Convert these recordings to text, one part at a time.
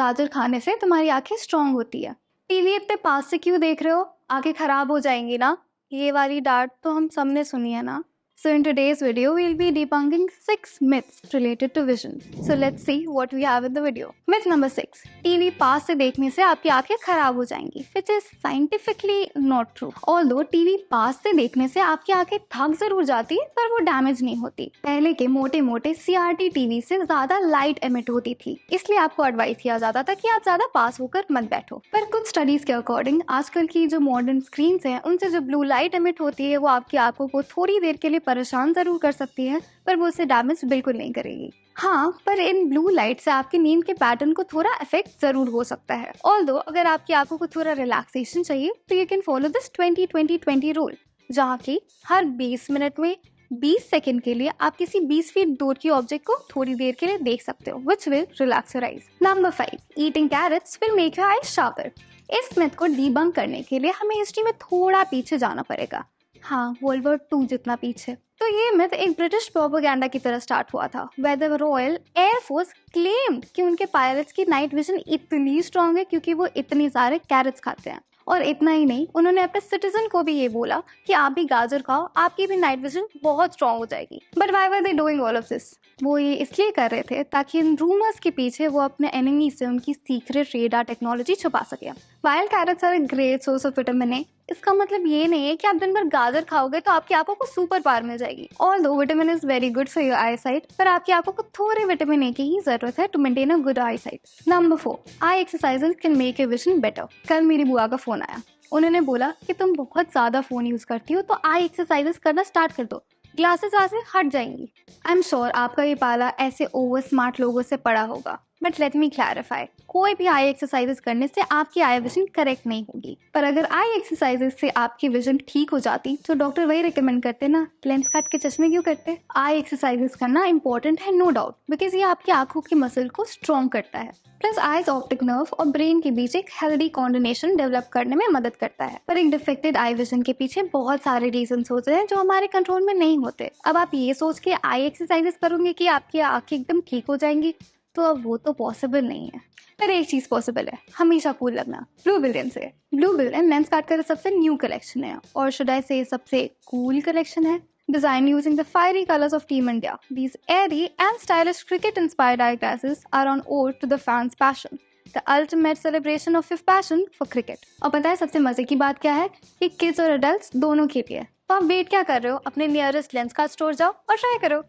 गाजर खाने से तुम्हारी आंखें स्ट्रांग होती है। टीवी इतने पास से क्यों देख रहे हो, आंखें खराब हो जाएंगी ना। ये वाली डांट तो हम सबने सुनी है ना। So in today's video, we'll be debunking 6 myths related to vision. So let's see what we have in the video. Myth number 6. TV पास से देखने से आपकी आंखें खराब हो जाएंगी, which is scientifically not true. Although TV पास से देखने से आपकी आंखें थक जरूर जाती है, पर वो डैमेज नहीं होती। पहले के मोटे मोटे CRT टीवी से ज्यादा लाइट एमिट होती थी, इसलिए आपको एडवाइस किया जाता था कि आप ज्यादा पास होकर मत बैठो। पर कुछ स्टडीज के अकॉर्डिंग आजकल की जो मॉडर्न स्क्रीन है, उनसे जो ब्लू लाइट एमिट होती है, वो आपकी आंखों को थोड़ी देर के लिए परेशान जरूर कर सकती है, पर वो उसे डैमेज बिल्कुल नहीं करेगी। हाँ, पर इन ब्लू लाइट से आपकी नींद के पैटर्न को थोड़ा इफेक्ट जरूर हो सकता है। ऑल्दो अगर आपकी आंखों को थोड़ा रिलैक्सेशन चाहिए तो you can follow this 20-20-20 rule, जहाँ की हर 20 मिनट में 20 सेकंड के लिए आप किसी 20 फीट दूर की ऑब्जेक्ट को थोड़ी देर के लिए देख सकते हो, which will relax your eyes. Number 5. Eating carrots will make your eyes sharper. इस मिथ को डिबंक करने के लिए हमें हिस्ट्री में थोड़ा पीछे जाना पड़ेगा। हाँ, वर्ल्ड वॉर 2 जितना पीछे। तो ये मिथ एक ब्रिटिश प्रोपेगेंडा की तरह स्टार्ट हुआ था, where the royal air force claimed कि उनके पायलट्स की नाइट विजन इतनी स्ट्रांग है क्योंकि वो इतने सारे कैरेट्स खाते हैं। और इतना ही नहीं, उन्होंने अपने सिटीजन को भी ये बोला कि आप भी गाजर खाओ, आपकी भी नाइट विजन बहुत स्ट्रांग हो जाएगी। But why were they doing all of this? वो ये इसलिए कर रहे थे ताकि इन रूमर्स के पीछे वो अपने एनिमी से उनकी सीक्रेट रेडार टेक्नोलॉजी छुपा सके। While carrots are a great source of vitamin A. इसका मतलब ये नहीं है कि आप दिन भर गाजर खाओगे तो आपकी आंखों को सुपर पावर मिल जाएगी। Although vitamin is very good for your I site, पर आपकी आंखों को थोड़े विटामिन ए की ही जरूरत है to maintain a good eyesight. Number 4. Eye exercises can make your vision better. कल मेरी बुआ का फोन आया, उन्होंने बोला कि तुम बहुत ज्यादा फोन यूज करती हो तो आई एक्सरसाइजेस करना स्टार्ट कर दो, ग्लासेस आज से हट जाएंगी। आई एम श्योर आपका ये पाला ऐसे ओवर स्मार्ट लोगों से पड़ा होगा, बट लेट मी क्लैरिफाई, कोई भी आई एक्सरसाइजेस करने से आपकी आई विजन करेक्ट नहीं होगी। पर अगर आई एक्सरसाइजेस से आपकी विजन ठीक हो जाती तो डॉक्टर वही रिकमेंड करते ना, लेंस काट के चश्मे क्यों करते। आई एक्सरसाइजेस करना इंपॉर्टेंट है, नो डाउट, बिकॉज ये आपकी आंखों की मसल को स्ट्रॉन्ग करता है। प्लस आईज ऑप्टिक नर्व और ब्रेन के बीच एक हेल्दी कॉर्डिनेशन डेवलप करने में मदद करता है। पर एक डिफेक्टेड आई विजन के पीछे बहुत सारे रीजन होते हैं जो हमारे कंट्रोल में नहीं होते। अब आप ये सोच के आई एक्सरसाइजेस करोगे कि आपकी आंखें एकदम ठीक हो जाएंगी, तो अब वो तो पॉसिबल नहीं है। पर एक चीज पॉसिबल है, हमेशा कूल लगना। ब्लू बिलियन से ब्लू बिलियन लेंस काट कर सबसे न्यू कलेक्शन है, और शुड आई से सबसे कूल कलेक्शन है। Designed using the fiery colors of Team India, these airy and stylish cricket-inspired eyeglasses are on ode to the fans' passion, the ultimate celebration of your passion for cricket. और पता है सबसे मजे की बात क्या है? कि किड्स और एडल्ट्स दोनों के लिए। तो आप वेट क्या कर रहे हो? अपने नियरेस्ट लेंस कार्ड स्टोर जाओ और ट्राई करो।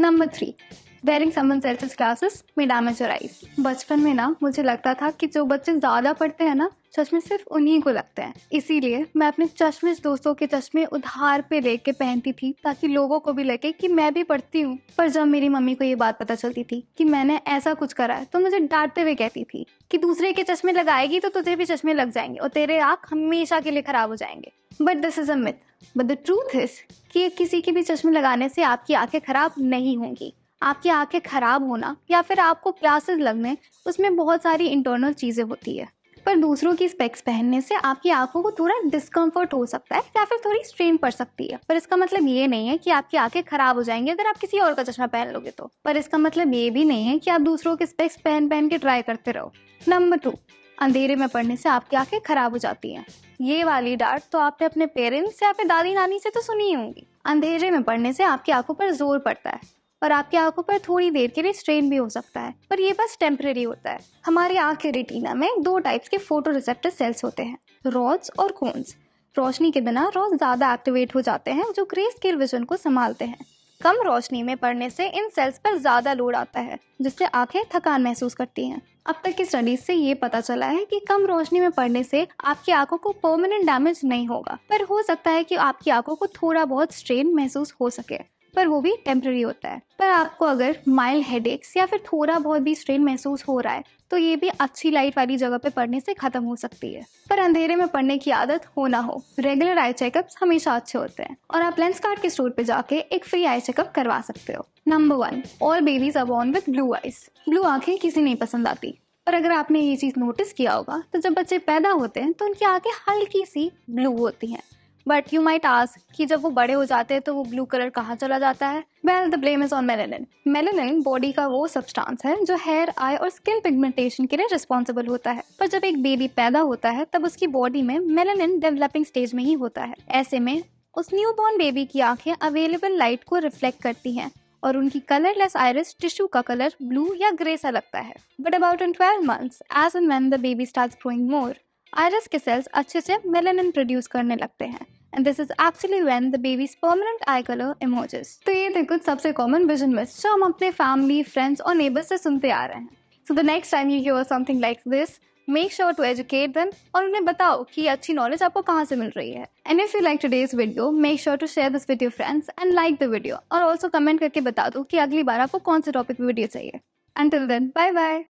Number 3. Wearing someone else's glasses may damage your eyes. बचपन में ना मुझे लगता था कि जो बच्चे ज्यादा पढ़ते हैं ना, चश्मे सिर्फ उन्हीं को लगते हैं। इसीलिए मैं अपने चश्मिश दोस्तों के चश्मे उधार पे लेके पहनती थी ताकि लोगों को भी लगे कि मैं भी पढ़ती हूँ। पर जब मेरी मम्मी को ये बात पता चलती थी कि मैंने ऐसा कुछ करा है, तो मुझे डांटते हुए कहती थी कि दूसरे के चश्मे लगाएगी तो तुझे भी चश्मे लग जाएंगे और तेरे आँख हमेशा के लिए खराब हो जाएंगे। But this is a myth, but the truth is कि किसी के भी चश्मे लगाने से आपकी आंखें खराब नहीं होंगी। आपकी आंखें खराब होना या फिर आपको ग्लासेस लगने, उसमें बहुत सारी इंटरनल चीजें होती है। पर दूसरों की स्पेक्स पहनने से आपकी आंखों को थोड़ा डिस्कम्फर्ट हो सकता है या फिर थोड़ी स्ट्रेन पड़ सकती है। पर इसका मतलब ये नहीं है कि आपकी आंखें खराब हो जाएंगी अगर आप किसी और का चश्मा पहन लोगे तो। पर इसका मतलब ये भी नहीं है कि आप दूसरों के स्पेक्स पहन के ट्राई करते रहो। नंबर 2. अंधेरे में पढ़ने से आपकी आंखें खराब हो जाती हैं। ये वाली डांट तो आपने अपने पेरेंट्स या फिर दादी नानी से तो सुनी ही होंगी। अंधेरे में पढ़ने से आपकी आंखों पर जोर पड़ता है और आपकी आंखों पर थोड़ी देर के लिए स्ट्रेन भी हो सकता है, पर ये बस टेम्परेरी होता है। हमारी आंख के रेटिना में 2 टाइप्स के फोटो रिसेप्टर सेल्स होते हैं, रॉड्स और कोन्स। रोशनी के बिना रॉड्स ज्यादा एक्टिवेट हो जाते हैं जो ग्रे स्केल विजन को संभालते हैं। कम रोशनी में पढ़ने से इन सेल्स पर ज्यादा लोड आता है, जिससे आंखें थकान महसूस करती हैं। अब तक की स्टडीज से ये पता चला है कि कम रोशनी में पढ़ने से आपकी आंखों को परमानेंट डैमेज नहीं होगा, पर हो सकता है कि आपकी आंखों को थोड़ा बहुत स्ट्रेन महसूस हो सके, पर वो भी टेम्पररी होता है। पर आपको अगर माइल्ड हेडेक्स या फिर थोड़ा बहुत भी स्ट्रेन महसूस हो रहा है तो ये भी अच्छी लाइट वाली जगह पे पढ़ने से खत्म हो सकती है। पर अंधेरे में पढ़ने की आदत हो ना हो, रेगुलर आई चेकअप्स हमेशा अच्छे होते हैं और आप लेंस कार्ड के स्टोर पे जाके एक फ्री आई चेकअप करवा सकते हो। Number 1. All babies are born with blue eyes. Blue आंखें किसी नहीं पसंद आती, पर अगर आपने ये चीज नोटिस किया होगा तो जब बच्चे पैदा होते हैं तो उनकी आंखें हल्की सी ब्लू होती हैं। बट यू माइट आस्क कि जब वो बड़े हो जाते हैं तो वो ब्लू कलर कहाँ चला जाता है? Well, the blame is on melanin. Melanin body का वो सब्सटेंस है जो हेयर, आई और स्किन पिगमेंटेशन के लिए रिस्पॉन्सिबल होता है। पर जब एक बेबी पैदा होता है तब उसकी बॉडी में मेलानिन डेवलपिंग स्टेज में ही होता है। ऐसे में उस न्यूबॉर्न बेबी की आंखें अवेलेबल लाइट को रिफ्लेक्ट करती हैं और उनकी कलरलेस आइरिस टिश्यू का कलर ब्लू या ग्रे सा लगता है। But about in 12 months, age and when the baby starts growing more, iris के सेल्स अच्छे से मेलानिन प्रोड्यूस करने लगते हैं and this is actually when the baby's permanent eye colour emerges. तो ये थे कुछ सबसे कॉमन विजन मिथ्स जो हम अपने फैमिली, फ्रेंड्स और नेबर्स से सुनते आ रहे हैं। So the next time you hear something like this, make sure to educate them और उन्हें बताओ कि ये अच्छी नॉलेज आपको कहाँ से मिल रही है। And if you like today's video, make sure to share this with your friends and like the video और ऑल्सो कमेंट करके बता दो कि अगली बार आपको कौन से टॉपिक पे वीडियो चाहिए। Until then, bye bye.